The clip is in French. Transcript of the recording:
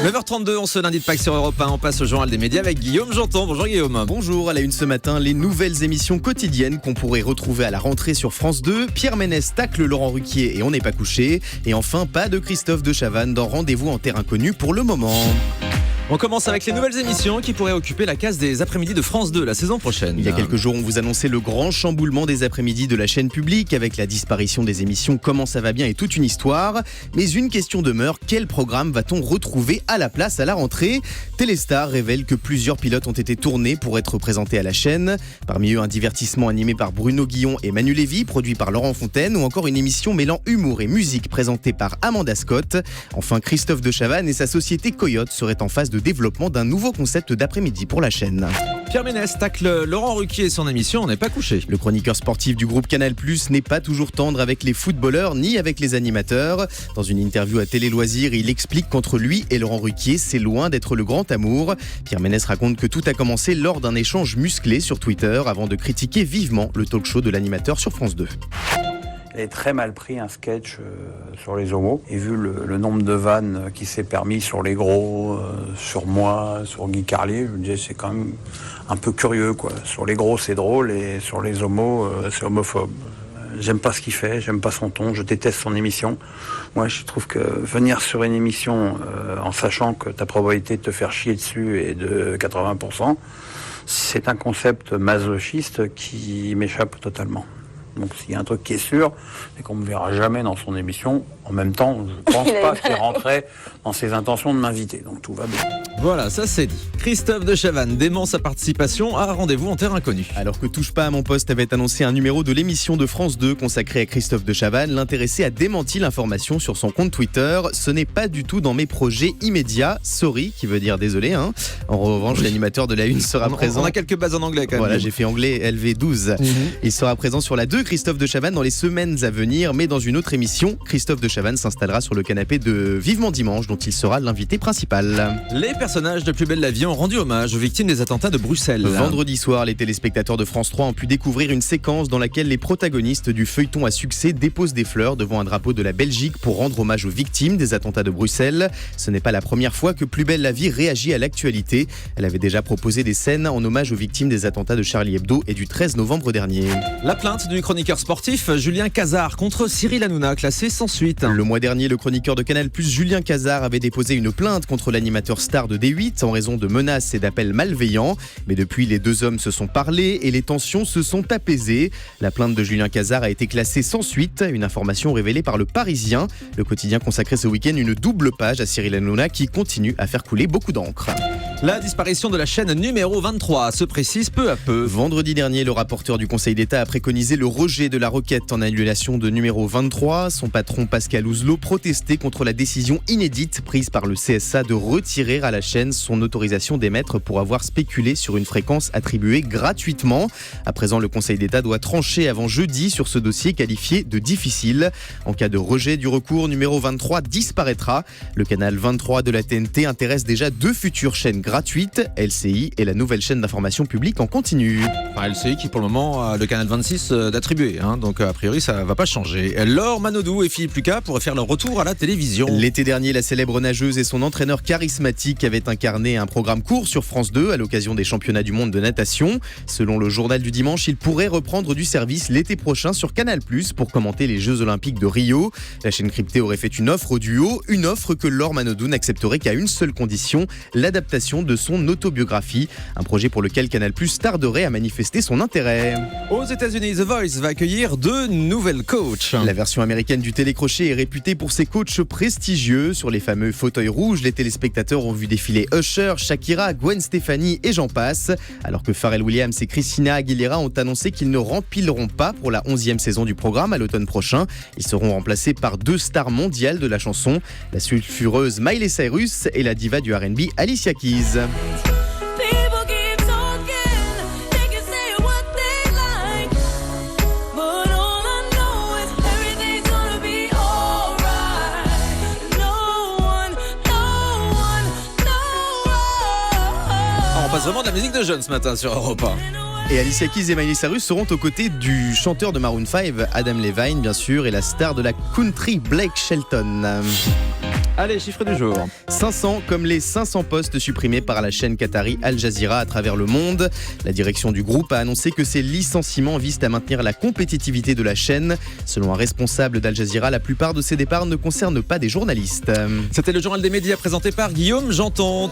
9h32, on se lundi de Pâques sur Europe 1. On passe au journal des médias avec Guillaume Janton. Bonjour Guillaume. Bonjour, à la une ce matin, les nouvelles émissions quotidiennes qu'on pourrait retrouver à la rentrée sur France 2. Pierre Ménès tacle Laurent Ruquier et on n'est pas couché. Et enfin, pas de Christophe de Chavannes dans Rendez-vous en terre inconnue pour le moment. On commence avec les nouvelles émissions qui pourraient occuper la case des après-midi de France 2 la saison prochaine. Il y a quelques jours, on vous annonçait le grand chamboulement des après-midi de la chaîne publique avec la disparition des émissions Comment ça va bien et toute une histoire. Mais une question demeure, quel programme va-t-on retrouver à la place à la rentrée ? Téléstar révèle que plusieurs pilotes ont été tournés pour être présentés à la chaîne. Parmi eux, un divertissement animé par Bruno Guillon et Manu Lévy, produit par Laurent Fontaine, ou encore une émission mêlant humour et musique présentée par Amanda Scott. Enfin, Christophe de Chavannes et sa société Coyote seraient en phase de développement d'un nouveau concept d'après-midi pour la chaîne. Pierre Ménès tacle Laurent Ruquier et son émission On n'est pas couché. Le chroniqueur sportif du groupe Canal+ n'est pas toujours tendre avec les footballeurs ni avec les animateurs. Dans une interview à Télé Loisirs, il explique qu'entre lui et Laurent Ruquier, c'est loin d'être le grand amour. Pierre Ménès raconte que tout a commencé lors d'un échange musclé sur Twitter avant de critiquer vivement le talk-show de l'animateur sur France 2. Il avait très mal pris un sketch sur les homos. Et vu le nombre de vannes qui s'est permis sur les gros, sur moi, sur Guy Carlier, je me disais c'est quand même un peu curieux, quoi. Sur les gros c'est drôle et sur les homos c'est homophobe. J'aime pas ce qu'il fait, j'aime pas son ton, je déteste son émission. Moi je trouve que venir sur une émission en sachant que ta probabilité de te faire chier dessus est de 80%, c'est un concept masochiste qui m'échappe totalement. Donc s'il y a un truc qui est sûr, c'est qu'on ne me verra jamais dans son émission. En même temps, je ne pense pas qu'il rentrait dans ses intentions de m'inviter. Donc tout va bien. Voilà, ça c'est dit. Christophe de Chavannes dément sa participation à Rendez-vous en terre inconnue. Alors que Touche pas à mon poste avait annoncé un numéro de l'émission de France 2 consacré à Christophe de Chavannes, l'intéressé a démenti l'information sur son compte Twitter. Ce n'est pas du tout dans mes projets immédiats. Sorry, qui veut dire désolé. Hein. En revanche, l'animateur de la Une sera présent. On a quelques bases en anglais quand même. Voilà, j'ai fait anglais LV12. Il sera présent sur la 2 Christophe de Chavannes dans les semaines à venir, mais dans une autre émission, Christophe de Chavannes s'installera sur le canapé de Vivement Dimanche, dont il sera l'invité principal. Les personnages de Plus belle la vie ont rendu hommage aux victimes des attentats de Bruxelles. Vendredi soir, les téléspectateurs de France 3 ont pu découvrir une séquence dans laquelle les protagonistes du feuilleton à succès déposent des fleurs devant un drapeau de la Belgique pour rendre hommage aux victimes des attentats de Bruxelles. Ce n'est pas la première fois que Plus belle la vie réagit à l'actualité. Elle avait déjà proposé des scènes en hommage aux victimes des attentats de Charlie Hebdo et du 13 novembre dernier. La plainte du chroniqueur sportif Julien Cazard contre Cyril Hanouna, classée sans suite. Le mois dernier, le chroniqueur de Canal+, Julien Cazard, avait déposé une plainte contre l'animateur star de D8 en raison de menaces et d'appels malveillants. Mais depuis, les deux hommes se sont parlé et les tensions se sont apaisées. La plainte de Julien Cazard a été classée sans suite, une information révélée par Le Parisien. Le quotidien consacrait ce week-end une double page à Cyril Hanouna qui continue à faire couler beaucoup d'encre. La disparition de la chaîne numéro 23 se précise peu à peu. Vendredi dernier, le rapporteur du Conseil d'État a préconisé le rejet de la requête en annulation de numéro 23. Son patron Pascal Ouzelot protestait contre la décision inédite prise par le CSA de retirer à la chaîne son autorisation d'émettre pour avoir spéculé sur une fréquence attribuée gratuitement. À présent, le Conseil d'État doit trancher avant jeudi sur ce dossier qualifié de difficile. En cas de rejet du recours, numéro 23 disparaîtra. Le canal 23 de la TNT intéresse déjà deux futures chaînes gratuites, LCI et la nouvelle chaîne d'information publique en continu. Enfin, LCI qui pour le moment a le canal 26 d'attribuer, donc a priori ça va pas changer. Laure Manodou et Philippe Lucas pourraient faire leur retour à la télévision. L'été dernier, la célèbre nageuse et son entraîneur charismatique avaient incarné un programme court sur France 2 à l'occasion des championnats du monde de natation. Selon le journal du dimanche, ils pourraient reprendre du service l'été prochain sur Canal+ pour commenter les Jeux Olympiques de Rio. La chaîne cryptée aurait fait une offre au duo, une offre que Laure Manodou n'accepterait qu'à une seule condition, l'adaptation de son autobiographie, un projet pour lequel Canal+ tarderait à manifester son intérêt. Aux États-Unis, The Voice va accueillir deux nouvelles coachs. La version américaine du télécrochet est réputée pour ses coachs prestigieux. Sur les fameux fauteuils rouges, les téléspectateurs ont vu défiler Usher, Shakira, Gwen Stefani et j'en passe. Alors que Pharrell Williams et Christina Aguilera ont annoncé qu'ils ne rempileront pas pour la 11e saison du programme à l'automne prochain. Ils seront remplacés par deux stars mondiales de la chanson, la sulfureuse Miley Cyrus et la diva du R&B Alicia Keys. On passe vraiment de la musique de jeunes ce matin sur Europe 1. Et Alicia Keys et Miley Cyrus seront aux côtés du chanteur de Maroon 5, Adam Levine bien sûr, et la star de la country Blake Shelton. Allez, chiffre du jour. 500 comme les 500 postes supprimés par la chaîne qatari Al Jazeera à travers le monde. La direction du groupe a annoncé que ces licenciements visent à maintenir la compétitivité de la chaîne. Selon un responsable d'Al Jazeera, la plupart de ces départs ne concernent pas des journalistes. C'était le journal des médias présenté par Guillaume Janton.